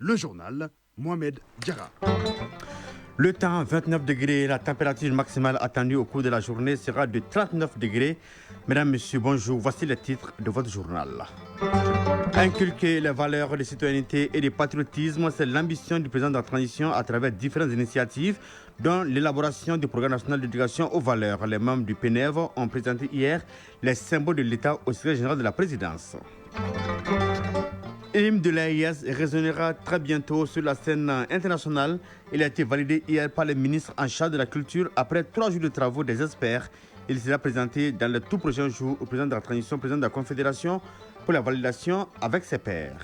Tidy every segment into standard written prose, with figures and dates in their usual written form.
Le journal, Mohamed Diarra. Le temps, 29 degrés. La température maximale attendue au cours de la journée sera de 39 degrés. Mesdames, Messieurs, bonjour. Voici les titres de votre journal. Inculquer les valeurs de citoyenneté et de patriotisme, c'est l'ambition du président de la transition à travers différentes initiatives, dont l'élaboration du programme national d'éducation aux valeurs. Les membres du PNEV ont présenté hier les symboles de l'État au secrétaire général de la présidence. L'hymne de l'AIS résonnera très bientôt sur la scène internationale. Il a été validé hier par les ministres en charge de la culture après 3 jours de travaux des experts. Il sera présenté dans les tout prochains jours au président de la transition, président de la Confédération, pour la validation avec ses pairs.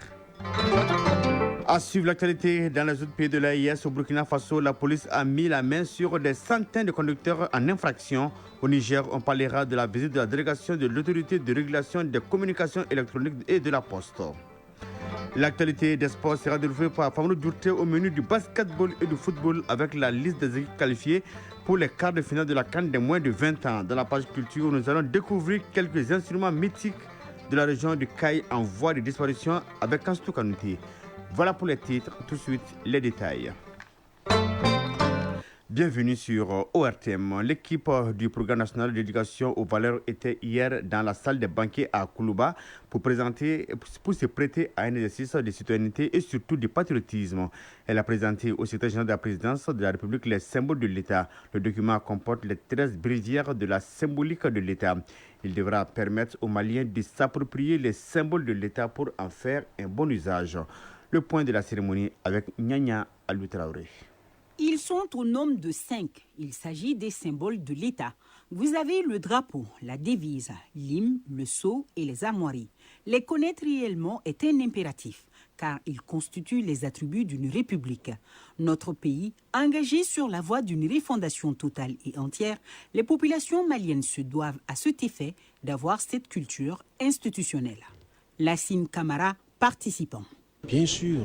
À suivre l'actualité dans les autres pays de l'AIS, au Burkina Faso, la police a mis la main sur des centaines de conducteurs en infraction. Au Niger, on parlera de la visite de la délégation de l'autorité de régulation des communications électroniques et de la poste. L'actualité des sports sera développée par Famoudou Djourté au menu du basketball et du football avec la liste des équipes qualifiées pour les quarts de finale de la CAN des moins de 20 ans. Dans la page culture, nous allons découvrir quelques instruments mythiques de la région du Caille en voie de disparition avec Kanstou Kanouté. Voilà pour les titres, tout de suite les détails. Bienvenue sur ORTM. L'équipe du Programme national d'éducation aux valeurs était hier dans la salle des banquets à Koulouba pour se prêter à un exercice de citoyenneté et surtout de patriotisme. Elle a présenté au secrétaire général de la présidence de la République les symboles de l'État. Le document comporte les 13 bréviaires de la symbolique de l'État. Il devra permettre aux Maliens de s'approprier les symboles de l'État pour en faire un bon usage. Le point de la cérémonie avec Nyanya Alou Traoré. Ils sont au nombre de 5. Il s'agit des symboles de l'État. Vous avez le drapeau, la devise, l'hymne, le sceau et les armoiries. Les connaître réellement est un impératif, car ils constituent les attributs d'une république. Notre pays, engagé sur la voie d'une refondation totale et entière, les populations maliennes se doivent à cet effet d'avoir cette culture institutionnelle. Lassine Camara, participant. Bien sûr,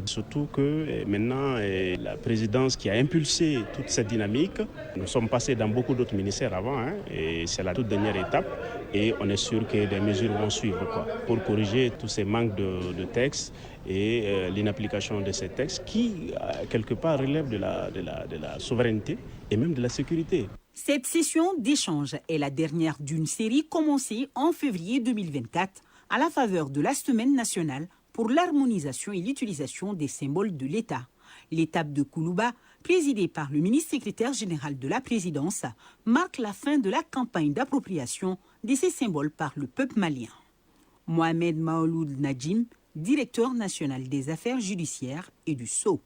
surtout que maintenant la présidence qui a impulsé toute cette dynamique, nous sommes passés dans beaucoup d'autres ministères avant et c'est la toute dernière étape et on est sûr que des mesures vont suivre pour corriger tous ces manques de textes et l'inapplication de ces textes qui quelque part relèvent de la souveraineté et même de la sécurité. Cette session d'échange est la dernière d'une série commencée en février 2024 à la faveur de la Semaine nationale pour l'harmonisation et l'utilisation des symboles de l'État. L'étape de Koulouba, présidée par le ministre secrétaire général de la présidence, marque la fin de la campagne d'appropriation de ces symboles par le peuple malien. Mohamed Maouloud Nadjim, directeur national des affaires judiciaires et du Sceau.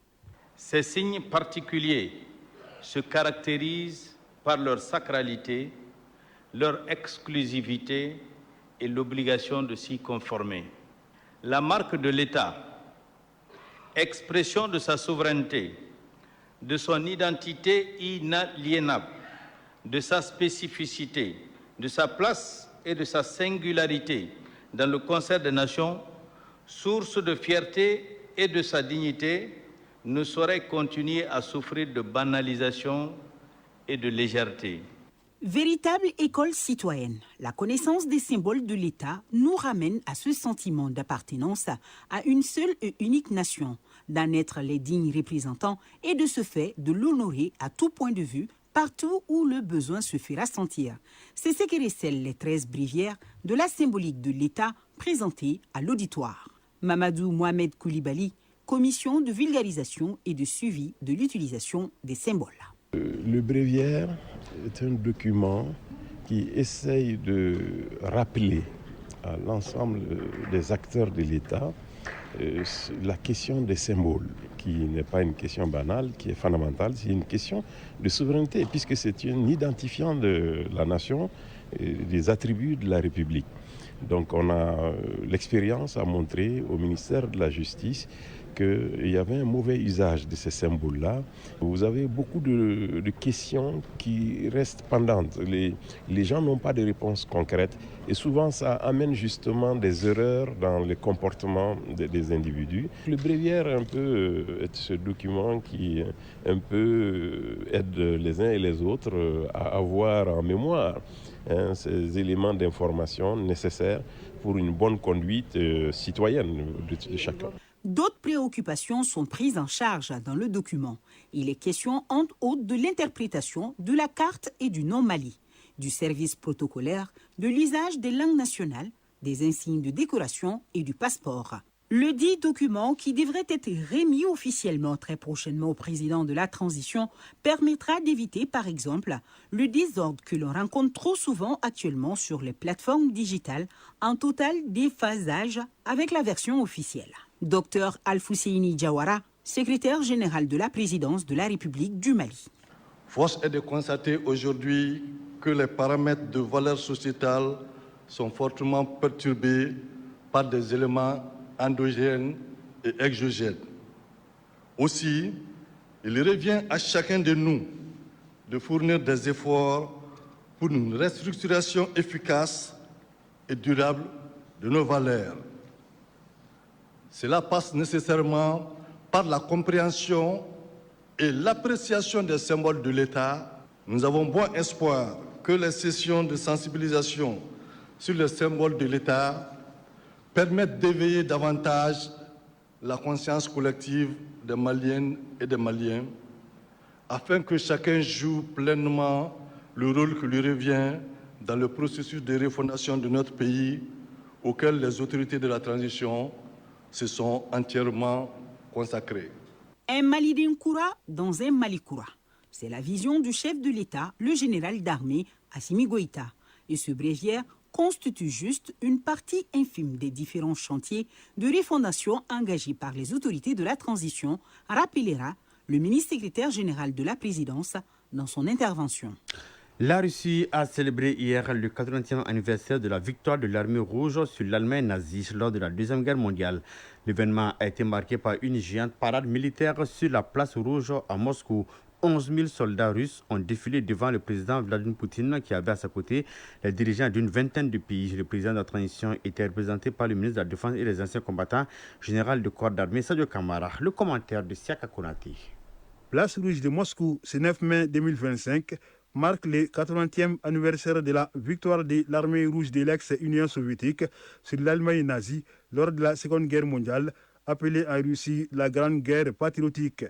Ces signes particuliers se caractérisent par leur sacralité, leur exclusivité et l'obligation de s'y conformer. La marque de l'État, expression de sa souveraineté, de son identité inaliénable, de sa spécificité, de sa place et de sa singularité dans le concert des nations, source de fierté et de sa dignité, ne saurait continuer à souffrir de banalisation et de légèreté. Véritable école citoyenne, la connaissance des symboles de l'État nous ramène à ce sentiment d'appartenance à une seule et unique nation, d'en être les dignes représentants et de ce fait de l'honorer à tout point de vue, partout où le besoin se fera sentir. C'est ce que recèlent les 13 bréviaires de la symbolique de l'État présentées à l'auditoire. Mamadou Mohamed Koulibaly, commission de vulgarisation et de suivi de l'utilisation des symboles. Le bréviaire est un document qui essaye de rappeler à l'ensemble des acteurs de l'État la question des symboles, qui n'est pas une question banale, qui est fondamentale, c'est une question de souveraineté, puisque c'est un identifiant de la nation et des attributs de la République. Donc l'expérience a montré au ministère de la Justice qu'il y avait un mauvais usage de ces symboles-là. Vous avez beaucoup de questions qui restent pendantes. Les gens n'ont pas de réponses concrètes et souvent ça amène justement des erreurs dans le comportement des individus. Le bréviaire est ce document qui un peu aide les uns et les autres à avoir en mémoire ces éléments d'information nécessaires pour une bonne conduite citoyenne de chacun. D'autres préoccupations sont prises en charge dans le document. Il est question entre autres de l'interprétation de la carte et du non-Mali, du service protocolaire, de l'usage des langues nationales, des insignes de décoration et du passeport. Le dit document, qui devrait être remis officiellement très prochainement au président de la transition, permettra d'éviter, par exemple, le désordre que l'on rencontre trop souvent actuellement sur les plateformes digitales, en total déphasage avec la version officielle. Dr Alfousseini Diawara, secrétaire général de la présidence de la République du Mali. Force est de constater aujourd'hui que les paramètres de valeur sociétale sont fortement perturbés par des éléments endogènes et exogènes. Aussi, il revient à chacun de nous de fournir des efforts pour une restructuration efficace et durable de nos valeurs. Cela passe nécessairement par la compréhension et l'appréciation des symboles de l'État. Nous avons bon espoir que les sessions de sensibilisation sur les symboles de l'État permettent d'éveiller davantage la conscience collective des Maliennes et des Maliens, afin que chacun joue pleinement le rôle qui lui revient dans le processus de refondation de notre pays, auquel les autorités de la transition se sont entièrement consacrées. Un Mali d'un Koura dans un Mali Koura. C'est la vision du chef de l'État, le général d'armée Assimi Goïta. Et ce bréviaire constitue juste une partie infime des différents chantiers de refondation engagés par les autorités de la transition, rappellera le ministre secrétaire général de la présidence dans son intervention. La Russie a célébré hier le 80e anniversaire de la victoire de l'armée rouge sur l'Allemagne nazie lors de la Deuxième Guerre mondiale. L'événement a été marqué par une géante parade militaire sur la place rouge à Moscou. 11 000 soldats russes ont défilé devant le président Vladimir Poutine qui avait à sa côté les dirigeants d'une vingtaine de pays. Le président de la transition était représenté par le ministre de la Défense et les anciens combattants, général de corps d'armée Sadio Kamara. Le commentaire de Siaka Konati. Place rouge de Moscou, ce 9 mai 2025, marque le 80e anniversaire de la victoire de l'armée rouge de l'ex-Union soviétique sur l'Allemagne nazie lors de la Seconde Guerre mondiale, appelée en Russie la Grande Guerre patriotique.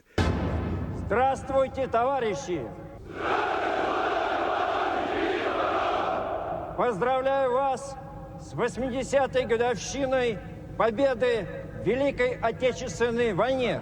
Здравствуйте, товарищи! Поздравляю вас с 80-й годовщиной победы в Великой Отечественной войне.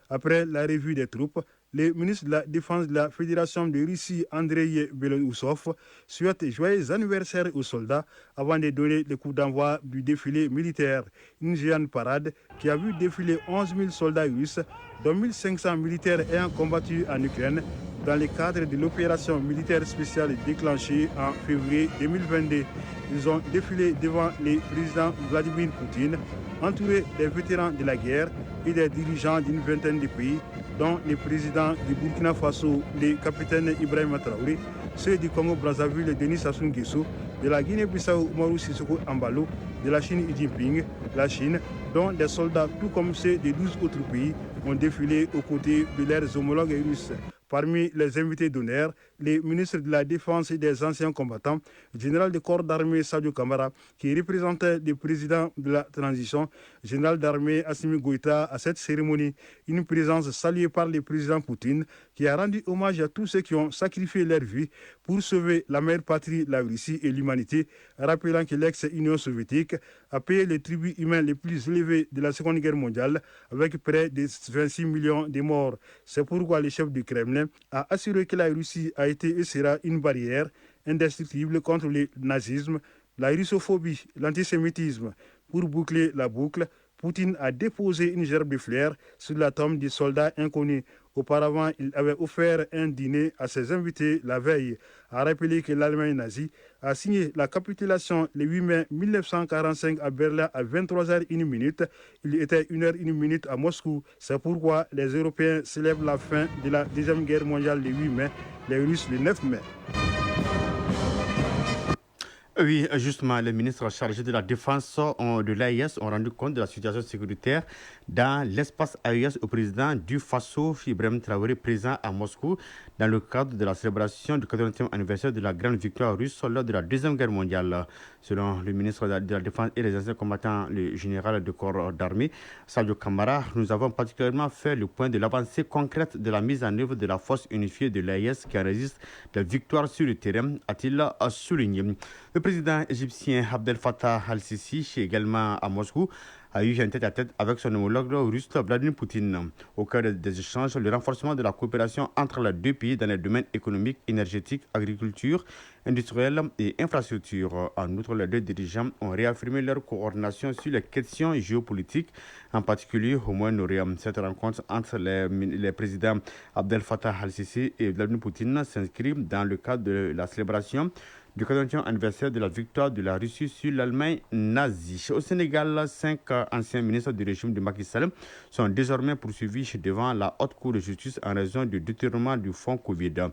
Après la revue des troupes, le ministre de la Défense de la Fédération de Russie, Andrei Belousov, souhaite joyeux anniversaire aux soldats avant de donner le coup d'envoi du défilé militaire. Une géante parade qui a vu défiler 11 000 soldats russes, dont 1 500 militaires ayant combattu en Ukraine dans le cadre de l'opération militaire spéciale déclenchée en février 2022. Ils ont défilé devant le président Vladimir Poutine, entourés des vétérans de la guerre et des dirigeants d'une vingtaine de pays, dont le président du Burkina Faso, le capitaine Ibrahima Traoré, ceux du Congo-Brazzaville, Denis Sassou Nguesso, de la Guinée-Bissau, Umaru Sissoko Embalo, de la Chine, Xi Jinping, la Chine, dont des soldats, tout comme ceux de 12 autres pays, ont défilé aux côtés de leurs homologues russes. Parmi les invités d'honneur, les ministres de la Défense et des anciens combattants, général de corps d'armée Sadio Kamara, qui représentait le président de la transition, général d'armée Assimi Goïta à cette cérémonie. Une présence saluée par le président Poutine, qui a rendu hommage à tous ceux qui ont sacrifié leur vie pour sauver la mère patrie, la Russie et l'humanité, rappelant que l'ex-Union soviétique a payé le tribut humain le plus élevé de la Seconde Guerre mondiale, avec près de 26 millions de morts. C'est pourquoi le chef du Kremlin a assuré que la Russie a été et sera une barrière indestructible contre le nazisme, la russophobie, l'antisémitisme. Pour boucler la boucle, Poutine a déposé une gerbe de fleurs sur la tombe du soldat inconnu. Auparavant, il avait offert un dîner à ses invités la veille, a rappelé que l'Allemagne nazie a signé la capitulation le 8 mai 1945 à Berlin à 23h01. Il était 1h01 à Moscou. C'est pourquoi les Européens célèbrent la fin de la Deuxième Guerre mondiale le 8 mai, les Russes le 9 mai. Oui, justement, les ministres chargés de la défense de l'AES ont rendu compte de la situation sécuritaire dans l'espace AES au président du Faso, Ibrahim Traoré, présent à Moscou, dans le cadre de la célébration du 80e anniversaire de la grande victoire russe lors de la Deuxième Guerre mondiale. Selon le ministre de la Défense et les anciens combattants, le général de corps d'armée, Sadio Kamara, nous avons particulièrement fait le point de l'avancée concrète de la mise en œuvre de la force unifiée de l'AES qui enregistre des victoires sur le terrain, a-t-il souligné. Le président égyptien Abdel Fattah al-Sisi, également à Moscou, a eu un tête-à-tête avec son homologue russe Vladimir Poutine. Au cœur des échanges, le renforcement de la coopération entre les deux pays dans les domaines économiques, énergétiques, agriculture, industrielle et infrastructure. En outre, les deux dirigeants ont réaffirmé leur coordination sur les questions géopolitiques, en particulier au Moyen-Orient. Cette rencontre entre les présidents Abdel Fattah al-Sisi et Vladimir Poutine s'inscrit dans le cadre de la célébration du 40e anniversaire de la victoire de la Russie sur l'Allemagne nazie. Au Sénégal, 5 anciens ministres du régime de Macky Sall sont désormais poursuivis devant la Haute Cour de justice en raison du détournement du fonds Covid.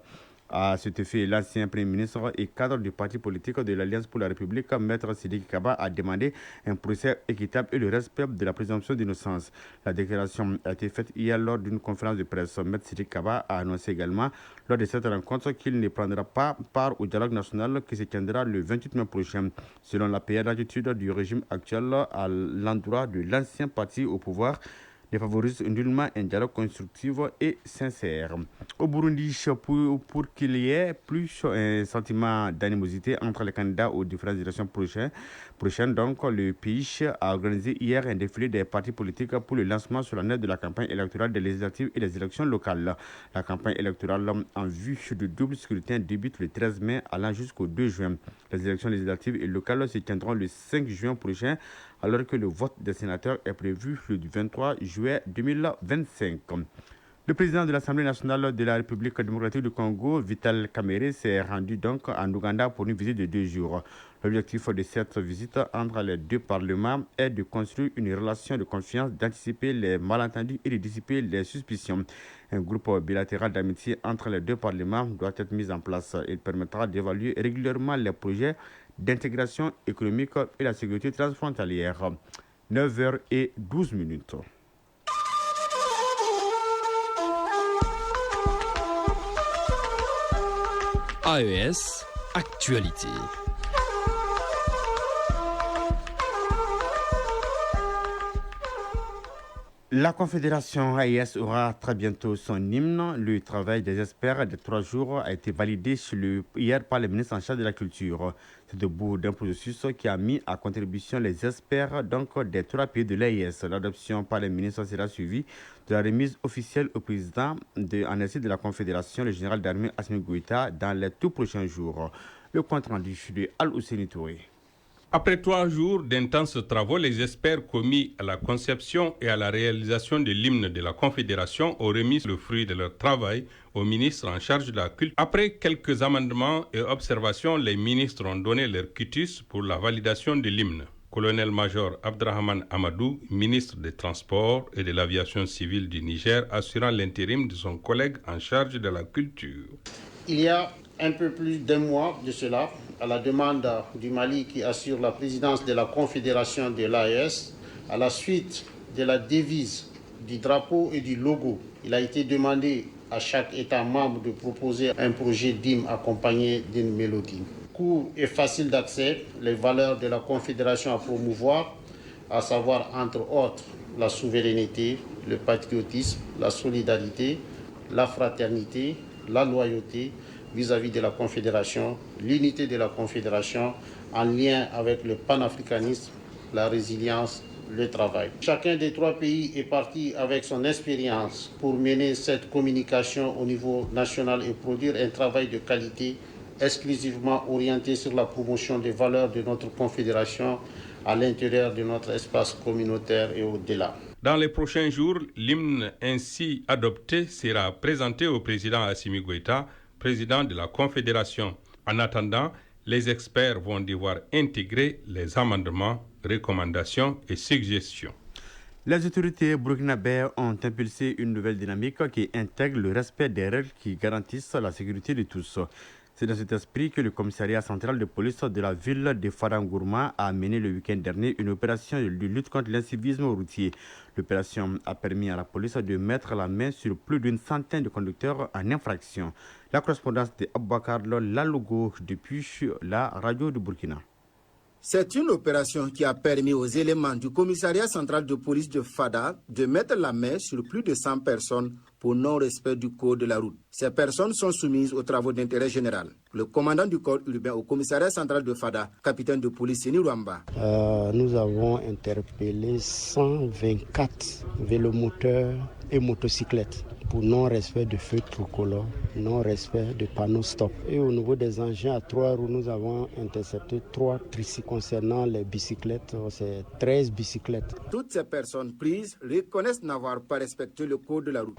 À cet effet, l'ancien Premier ministre et cadre du parti politique de l'Alliance pour la République, Maître Sidiki Kaba, a demandé un procès équitable et le respect de la présomption d'innocence. La déclaration a été faite hier lors d'une conférence de presse. Maître Sidiki Kaba a annoncé également lors de cette rencontre qu'il ne prendra pas part au dialogue national qui se tiendra le 28 mai prochain. Selon la l'attitude du régime actuel à l'endroit de l'ancien parti au pouvoir ne favorise nullement un dialogue constructif et sincère. Au Burundi, pour qu'il y ait plus un sentiment d'animosité entre les candidats aux différentes élections prochaines, donc, le pays a organisé hier un défilé des partis politiques pour le lancement sur la net de la campagne électorale des législatives et des élections locales. La campagne électorale en vue du double scrutin débute le 13 mai allant jusqu'au 2 juin. Les élections législatives et locales se tiendront le 5 juin prochain, alors que le vote des sénateurs est prévu le 23 juillet 2025. Le président de l'Assemblée nationale de la République démocratique du Congo, Vital Kamerhe, s'est rendu donc en Ouganda pour une visite de 2 jours. L'objectif de cette visite entre les deux parlements est de construire une relation de confiance, d'anticiper les malentendus et de dissiper les suspicions. Un groupe bilatéral d'amitié entre les deux parlements doit être mis en place. Il permettra d'évaluer régulièrement les projets d'intégration économique et la sécurité transfrontalière. 9h12. AES Actualité. La Confédération AES aura très bientôt son hymne. Le travail des experts de 3 jours a été validé hier par le ministre en charge de la Culture. C'est au bout d'un processus qui a mis à contribution les experts des 3 pays de l'AES. L'adoption par les ministres sera suivie de la remise officielle au président en exercice de la Confédération, le général d'armée Assimi Goïta, dans les tout prochains jours. Le compte rendu de Al-Husseini Touré. Après 3 jours d'intenses travaux, les experts commis à la conception et à la réalisation de l'hymne de la Confédération ont remis le fruit de leur travail au ministre en charge de la culture. Après quelques amendements et observations, les ministres ont donné leur quitus pour la validation de l'hymne. Colonel-major Abdrahman Amadou, ministre des Transports et de l'Aviation civile du Niger, assurant l'intérim de son collègue en charge de la culture. Il y a un peu plus d'un mois de cela, à la demande du Mali qui assure la présidence de la Confédération de l'AES, à la suite de la devise, du drapeau et du logo, il a été demandé à chaque État membre de proposer un projet d'hymne accompagné d'une mélodie. Court et facile d'accès, les valeurs de la Confédération à promouvoir, à savoir entre autres la souveraineté, le patriotisme, la solidarité, la fraternité, la loyauté vis-à-vis de la Confédération, l'unité de la Confédération en lien avec le panafricanisme, la résilience, le travail. Chacun des 3 pays est parti avec son expérience pour mener cette communication au niveau national et produire un travail de qualité exclusivement orienté sur la promotion des valeurs de notre Confédération à l'intérieur de notre espace communautaire et au-delà. Dans les prochains jours, l'hymne ainsi adopté sera présenté au président Assimi Goïta, président de la Confédération. En attendant, les experts vont devoir intégrer les amendements, recommandations et suggestions. Les autorités burkinabées ont impulsé une nouvelle dynamique qui intègre le respect des règles qui garantissent la sécurité de tous. C'est dans cet esprit que le commissariat central de police de la ville de Fadangourma a mené le week-end dernier une opération de lutte contre l'incivisme routier. L'opération a permis à la police de mettre la main sur plus d'une centaine de conducteurs en infraction. La correspondance de Aboubacar Lalogo depuis la radio de Burkina. C'est une opération qui a permis aux éléments du commissariat central de police de Fada de mettre la main sur plus de 100 personnes pour non-respect du code de la route. Ces personnes sont soumises aux travaux d'intérêt général. Le commandant du corps urbain au commissariat central de Fada, capitaine de police Seni Rwamba. Nous avons interpellé 124 vélomoteurs et motocyclettes pour non-respect de feux tricolores, non-respect de panneaux stop. Et au niveau des engins à 3 roues, nous avons intercepté 3 tricycles. Concernant les bicyclettes, c'est 13 bicyclettes. Toutes ces personnes prises reconnaissent n'avoir pas respecté le code de la route.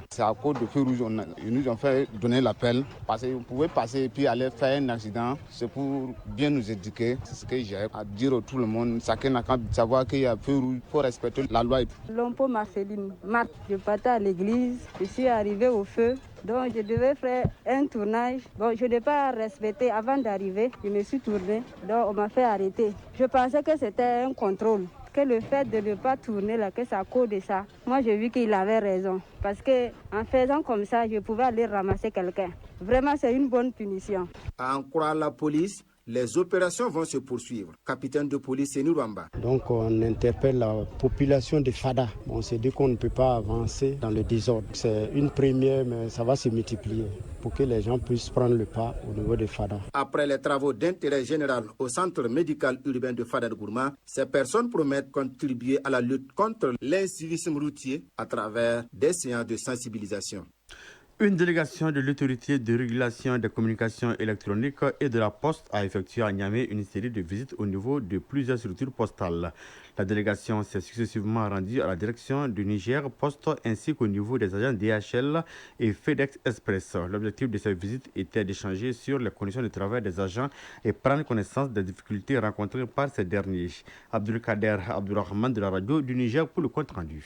C'est à cause de feu rouge, ils nous ont fait donner l'appel parce que vous pouvez passer et puis aller faire un accident. C'est pour bien nous éduquer. C'est ce que j'ai à dire à tout le monde. Chacun n'a qu'à savoir qu'il y a feu rouge, il faut respecter la loi. Lompo Marceline, Marc, je partais à l'église, je suis arrivé au feu. Donc je devais faire un tournage. Bon, je n'ai pas respecté avant d'arriver. Je me suis tourné. Donc on m'a fait arrêter. Je pensais que c'était un contrôle. Que le fait de ne pas tourner là, que c'est à cause de ça. Moi j'ai vu qu'il avait raison. Parce qu'en faisant comme ça, je pouvais aller ramasser quelqu'un. Vraiment c'est une bonne punition. À en croire la police, les opérations vont se poursuivre. Capitaine de police Seni Rwamba. Donc on interpelle la population de Fada. On s'est dit qu'on ne peut pas avancer dans le désordre. C'est une première, mais ça va se multiplier pour que les gens puissent prendre le pas au niveau de Fada. Après les travaux d'intérêt général au centre médical urbain de Fada-Gourma, ces personnes promettent contribuer à la lutte contre l'incivisme routier à travers des séances de sensibilisation. Une délégation de l'autorité de régulation des communications électroniques et de la poste a effectué à Niamey une série de visites au niveau de plusieurs structures postales. La délégation s'est successivement rendue à la direction du Niger Poste ainsi qu'au niveau des agents DHL et FedEx Express. L'objectif de cette visite était d'échanger sur les conditions de travail des agents et prendre connaissance des difficultés rencontrées par ces derniers. Abdulkader Abdurrahman de la radio du Niger pour le compte rendu.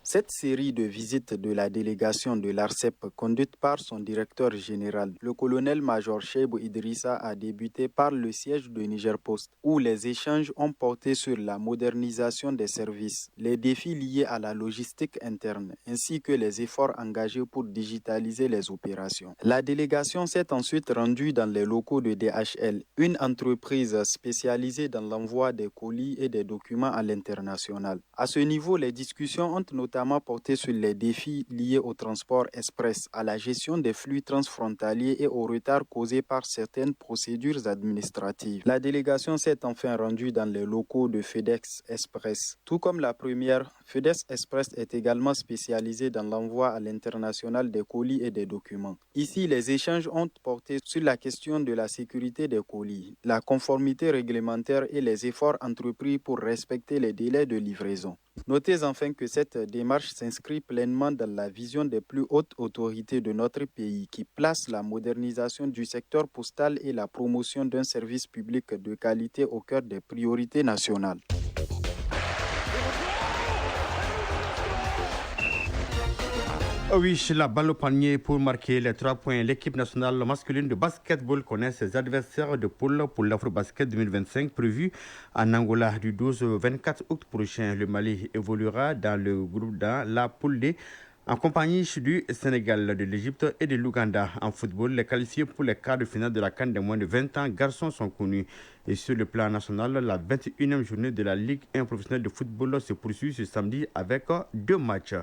Cette série de visites de la délégation de l'ARCEP, conduite par son directeur général, le colonel-major Cheibou Idrissa, a débuté par le siège de Niger Post, où les échanges ont porté sur la modernisation des services, les défis liés à la logistique interne, ainsi que les efforts engagés pour digitaliser les opérations. La délégation s'est ensuite rendue dans les locaux de DHL, une entreprise spécialisée dans l'envoi des colis et des documents à l'international. À ce niveau, les discussions ont notamment porté sur les défis liés au transport express, à la gestion des flux transfrontaliers et au retard causé par certaines procédures administratives. La délégation s'est enfin rendue dans les locaux de FedEx Express. Tout comme la première, FedEx Express est également spécialisée dans l'envoi à l'international des colis et des documents. Ici, les échanges ont porté sur la question de la sécurité des colis, la conformité réglementaire et les efforts entrepris pour respecter les délais de livraison. Notez enfin que cette démarche s'inscrit pleinement dans la vision des plus hautes autorités de notre pays qui place la modernisation du secteur postal et la promotion d'un service public de qualité au cœur des priorités nationales. Oui, la balle au panier pour marquer les 3 points. L'équipe nationale masculine de basketball connaît ses adversaires de poule pour l'Afrobasket 2025 prévu en Angola du 12 au 24 août prochain. Le Mali évoluera dans le groupe dans la poule D en compagnie du Sénégal, de l'Égypte et de l'Ouganda. En football, les qualifiés pour les quarts de finale de la CAN des moins de 20 ans garçons sont connus. Et sur le plan national, la 21e journée de la Ligue 1 professionnelle de football se poursuit ce samedi avec 2 matchs.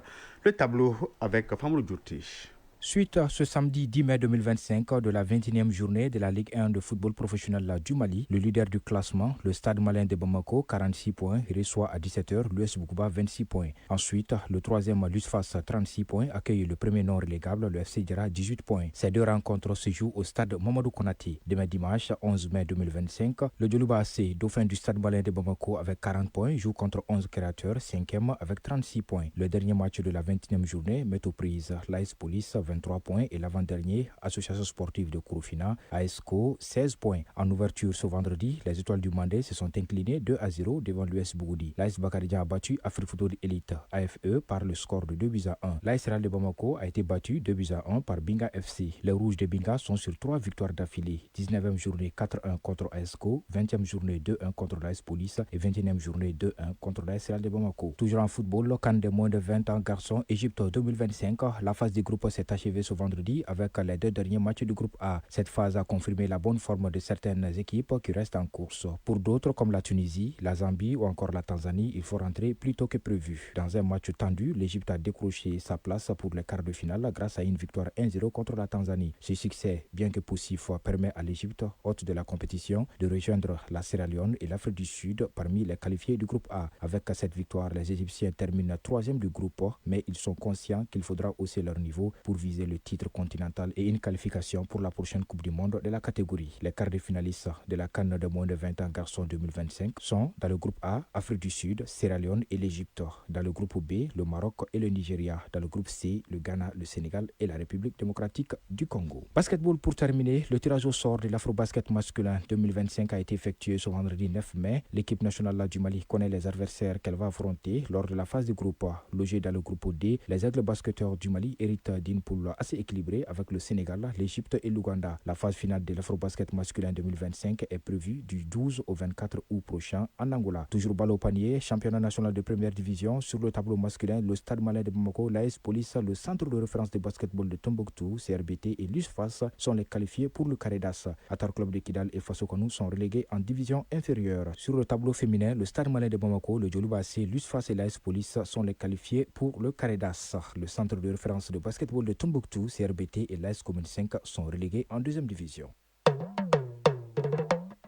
Le tableau avec Famou Djourti. Suite ce samedi 10 mai 2025 de la 21e journée de la Ligue 1 de football professionnel du Mali, le leader du classement, le Stade malien de Bamako, 46 points, reçoit à 17h l'US Boukouba, 26 points. Ensuite, le troisième l'USFAS, 36 points, accueille le premier non relégable, le FC Dira, 18 points. Ces deux rencontres se jouent au stade Mamadou Konaté. Demain dimanche, 11 mai 2025, le Djoluba AC, dauphin du Stade malien de Bamako avec 40 points, joue contre 11 créateurs, 5e avec 36 points. Le dernier match de la 21e journée met aux prises l'AS Police, 23 points et l'avant-dernier, Association sportive de Kouroufina, ASCO, 16 points. En ouverture ce vendredi, les Étoiles du Mandé se sont inclinées 2-0 devant l'US Bougoudi. L'AS Bakaridja a battu Afrique Football Elite AFE par le score de 2-1. L'AS Real de Bamako a été battu 2-1 par Binga FC. Les Rouges de Binga sont sur 3 victoires d'affilée. 19e journée 4-1 contre ASCO, 20e journée 2-1 contre l'AS Police et 21e journée 2-1 contre l'AS Real de Bamako. Toujours en football, le CAN des moins de 20 ans garçons Égypte 2025. La phase du groupe s'est achevée ce vendredi avec les 2 derniers matchs du groupe A. Cette phase a confirmé la bonne forme de certaines équipes qui restent en course. Pour d'autres comme la Tunisie, la Zambie ou encore la Tanzanie, il faut rentrer plus tôt que prévu. Dans un match tendu, l'Égypte a décroché sa place pour les quarts de finale grâce à une victoire 1-0 contre la Tanzanie. Ce succès, bien que poussif, permet à l'Égypte, hôte de la compétition, de rejoindre la Sierra Leone et l'Afrique du Sud parmi les qualifiés du groupe A. Avec cette victoire, les Égyptiens terminent 3e du groupe, mais ils sont conscients qu'il faudra hausser leur niveau pour viser le titre continental et une qualification pour la prochaine Coupe du Monde de la catégorie. Les quarts de finalistes de la CAN de moins de 20 ans garçons 2025 sont dans le groupe A, Afrique du Sud, Sierra Leone et l'Égypte. Dans le groupe B, le Maroc et le Nigeria. Dans le groupe C, le Ghana, le Sénégal et la République démocratique du Congo. Basketball pour terminer, le tirage au sort de l'Afro-Basket masculin 2025 a été effectué ce vendredi 9 mai. L'équipe nationale du Mali connaît les adversaires qu'elle va affronter lors de la phase du groupe A. Logés dans le groupe D, les aigles basketteurs du Mali héritent d'une poule assez équilibrée avec le Sénégal, l'Égypte et l'Ouganda. La phase finale de l'Afro-Basket masculin 2025 est prévue du 12 au 24 août prochain en Angola. Toujours balle au panier, championnat national de première division. Sur le tableau masculin, le Stade Malien de Bamako, l'AS Police, le centre de référence de basketball de Tombouctou, CRBT et l'USFAS sont les qualifiés pour le carré d'as. Atar Club de Kidal et Fasokonou sont relégués en division inférieure. Sur le tableau féminin, le Stade Malien de Bamako, le Djoloubassi, l'USFAS et l'AS Police sont les qualifiés pour le carré d'as. Le centre de référence de basketball de Tombouctou, CRBT et l'AS Commune 5 sont relégués en deuxième division.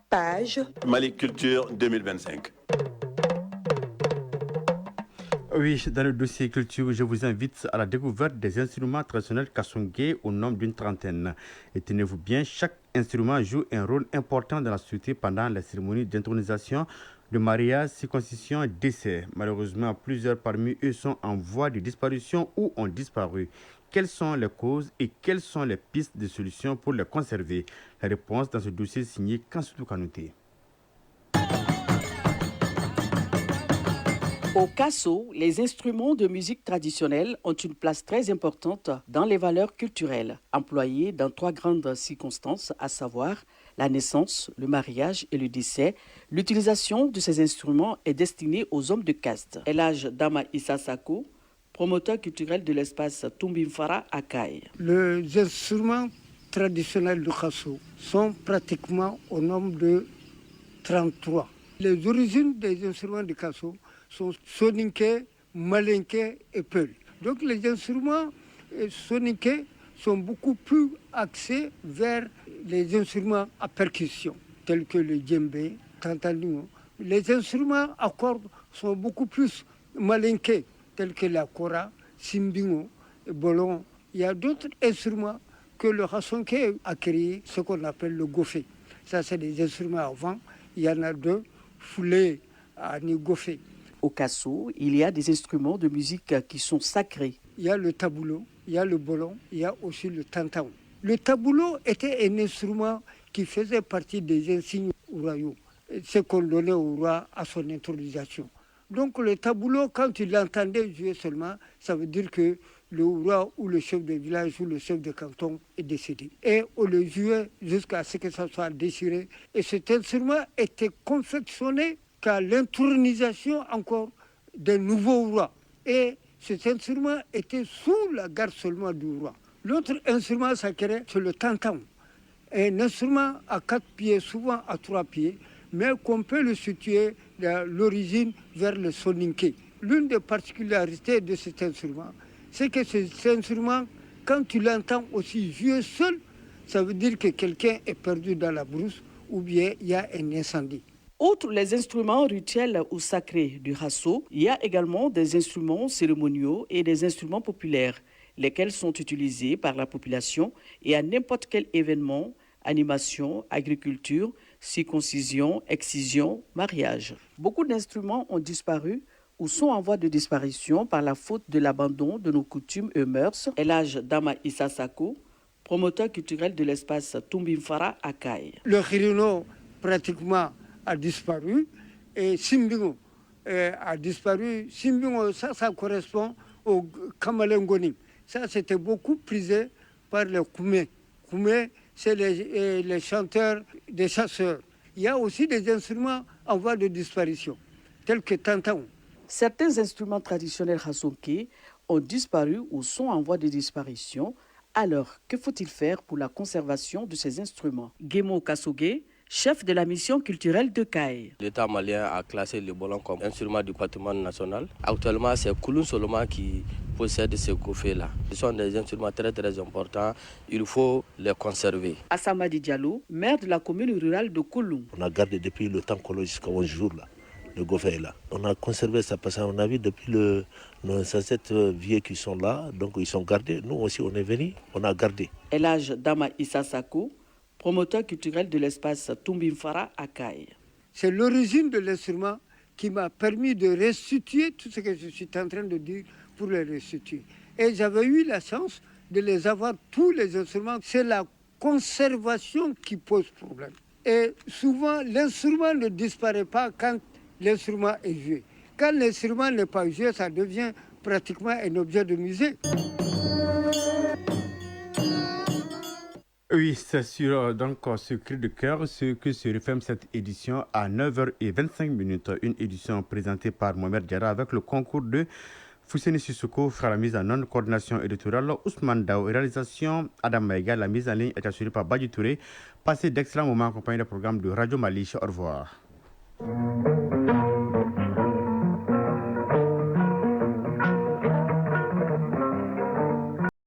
Page Mali Culture 2025. Oui, dans le dossier culture, je vous invite à la découverte des instruments traditionnels kassongué au nombre d'une trentaine. Et tenez-vous bien, chaque instrument joue un rôle important dans la société pendant les cérémonies d'intronisation, de mariage, circoncision et décès. Malheureusement, plusieurs parmi eux sont en voie de disparition ou ont disparu. Quelles sont les causes et quelles sont les pistes de solutions pour les conserver? La réponse dans ce dossier signé Kansoutou Kanouté. Au Kasso, les instruments de musique traditionnelle ont une place très importante dans les valeurs culturelles, employés dans 3 grandes circonstances, à savoir la naissance, le mariage et le décès. L'utilisation de ces instruments est destinée aux hommes de caste. Elhadj Dama Issa Sako, promoteur culturel de l'espace Toumbimfara à Kaye. Les instruments traditionnels du Kasso sont pratiquement au nombre de 33. Les origines des instruments du Kasso sont soninké, malinké et peul. Donc les instruments soninké sont beaucoup plus axés vers les instruments à percussion, tels que le djembé, tantanou. Les instruments à cordes sont beaucoup plus malinqués, tels que la kora, simbingo, bolon. Il y a d'autres instruments que le Hassonké a créé, ce qu'on appelle le gofé. Ça, c'est des instruments avant. Il y en a 2, foulé à gofé. Au Kasso, il y a des instruments de musique qui sont sacrés. Il y a le taboulo, il y a le bolon, il y a aussi le tantaou. Le taboulo était un instrument qui faisait partie des insignes royaux, ce qu'on donnait au roi à son intronisation. Donc le taboulo, quand il l'entendait jouer seulement, ça veut dire que le roi ou le chef de village ou le chef de canton est décédé. Et on le jouait jusqu'à ce que ça soit déchiré. Et cet instrument était confectionné qu'à l'intronisation encore d'un nouveau roi. Et cet instrument était sous la garde seulement du roi. L'autre instrument sacré, c'est le tantam. Un instrument à 4 pieds, souvent à 3 pieds, mais qu'on peut le situer de l'origine vers le soninké. L'une des particularités de cet instrument, c'est que cet instrument, quand tu l'entends aussi jouer seul, ça veut dire que quelqu'un est perdu dans la brousse ou bien il y a un incendie. Outre les instruments rituels ou sacrés du Hasso, il y a également des instruments cérémoniaux et des instruments populaires, lesquels sont utilisés par la population et à n'importe quel événement, animation, agriculture, circoncision, excision, mariage. Beaucoup d'instruments ont disparu ou sont en voie de disparition par la faute de l'abandon de nos coutumes et mœurs. Elhadj Dama Issa Sako, promoteur culturel de l'espace Tumbimfara à Kay. Le Khirino pratiquement a disparu et Simbingo a disparu. Simbingo, ça correspond au Kamalengoni. Ça, c'était beaucoup prisé par les Koumé. Koumé, c'est les chanteurs des chasseurs. Il y a aussi des instruments en voie de disparition, tels que tantaou. Certains instruments traditionnels Hassonké ont disparu ou sont en voie de disparition. Alors, que faut-il faire pour la conservation de ces instruments? Guémo Kassogué, chef de la mission culturelle de Kay. L'État malien a classé le bolon comme instrument du patrimoine national. Actuellement, c'est Kouloun seulement qui possède ces coffrets-là. Ce sont des instruments très très importants. Il faut les conserver. Assamadi Diallo, maire de la commune rurale de Kouloun. On a gardé depuis le temps colon jusqu'à 11 jours là. Le gouffre là. On a conservé ça parce qu'on a vu depuis nos ancêtres vieux qui sont là, donc ils sont gardés. Nous aussi on est venus, on a gardé. Elhadj Dama Issa Sako, promoteur culturel de l'espace Tumbimfara à Kay. C'est l'origine de l'instrument qui m'a permis de restituer tout ce que je suis en train de dire pour les restituer. Et j'avais eu la chance de les avoir, tous les instruments. C'est la conservation qui pose problème. Et souvent, l'instrument ne disparaît pas quand l'instrument est joué. Quand l'instrument n'est pas joué, ça devient pratiquement un objet de musée. Oui, c'est sur donc, ce cri de cœur ce que se referme cette édition à 9h25. Une édition présentée par Mohamed Diarra avec le concours de Fousseni Sissoko, fera la mise en œuvre, coordination éditoriale, Ousmane Dao, réalisation Adam Maïga. La mise en ligne est assurée par Badji Touré. Passez d'excellents moments accompagnés des programmes de Radio Mali. Au revoir.